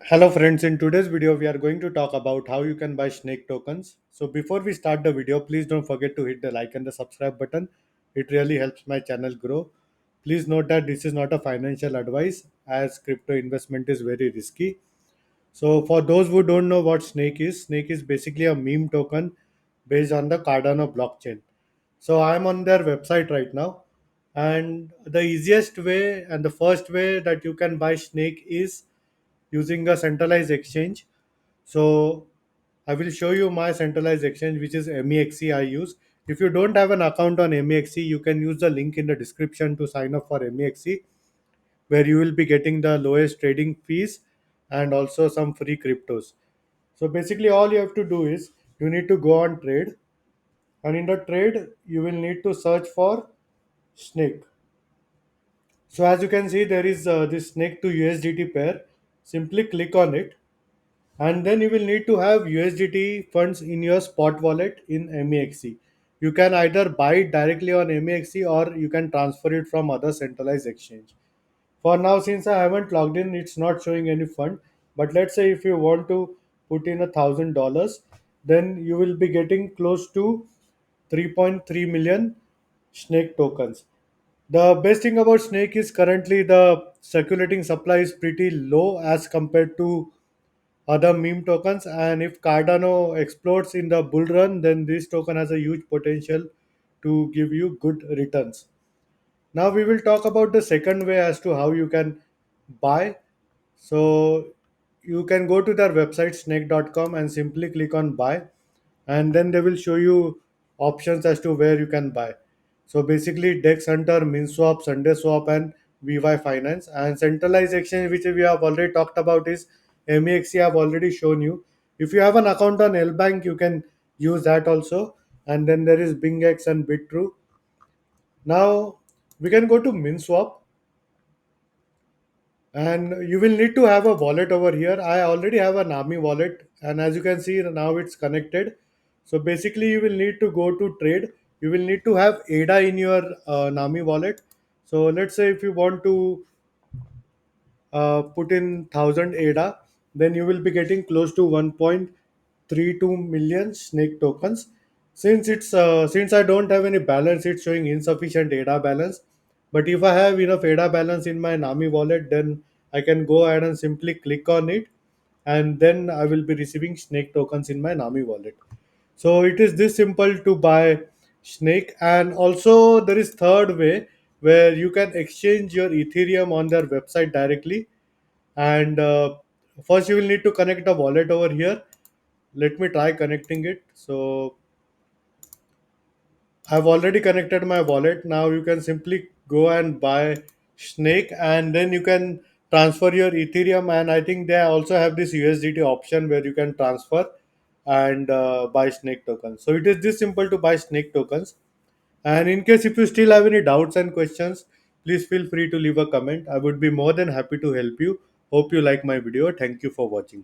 Hello friends, in today's video we are going to talk about how you can buy Snake tokens. So before we start the video, please don't forget to hit the like and the subscribe button. It really helps my channel grow. Please note that this is not a financial advice as crypto investment is very risky. So for those who don't know what Snake is basically a meme token based on the Cardano blockchain. So I'm on their website right now, and the easiest way and the first way that you can buy Snake is using a centralized exchange. So I will show you my centralized exchange, which is MEXC I use. If you don't have an account on MEXC, you can use the link in the description to sign up for MEXC, where you will be getting the lowest trading fees and also some free cryptos. So basically, all you have to do is you need to go on trade, and in the trade, you will need to search for snake. So as you can see, there is this snake to USDT pair. Simply click on it, and then you will need to have USDT funds in your spot wallet in MEXC. You can either buy it directly on MEXC or you can transfer it from other centralized exchange. For now, since I haven't logged in, it's not showing any fund. But let's say if you want to put in $1,000, then you will be getting close to 3.3 million Snake tokens. The best thing about Snake is currently the circulating supply is pretty low as compared to other meme tokens, and if Cardano explodes in the bull run, then this token has a huge potential to give you good returns. Now we will talk about the second way as to how you can buy. So you can go to their website snake.com and simply click on buy, and then they will show you options as to where you can buy. So basically Dex Hunter, Minswap, Sunday Swap, and VY Finance. And centralized exchange, which we have already talked about, is MEXC. I've already shown you. If you have an account on L Bank, you can use that also. And then there is BingX and BitTrue. Now we can go to MinSwap, and you will need to have a wallet over here. I already have an Nami wallet, and as you can see now it's connected. So basically you will need to go to trade. You will need to have ADA in your Nami wallet. So let's say if you want to put in 1000 ADA, then you will be getting close to 1.32 million snake tokens. Since I don't have any balance, it's showing insufficient ADA balance. But if I have enough ADA balance in my Nami wallet, then I can go ahead and simply click on it, and then I will be receiving snake tokens in my Nami wallet. So it is this simple to buy snake. And also there is third way where you can exchange your Ethereum on their website directly. And first you will need to connect the wallet over here. Let me try connecting it. So I've already connected my wallet. Now you can simply go and buy snake, and then you can transfer your Ethereum. And I think they also have this USDT option where you can transfer and buy snake tokens. So it is this simple to buy snake tokens. And in case if you still have any doubts and questions, please feel free to leave a comment. I would be more than happy to help you. Hope you like my video. Thank you for watching.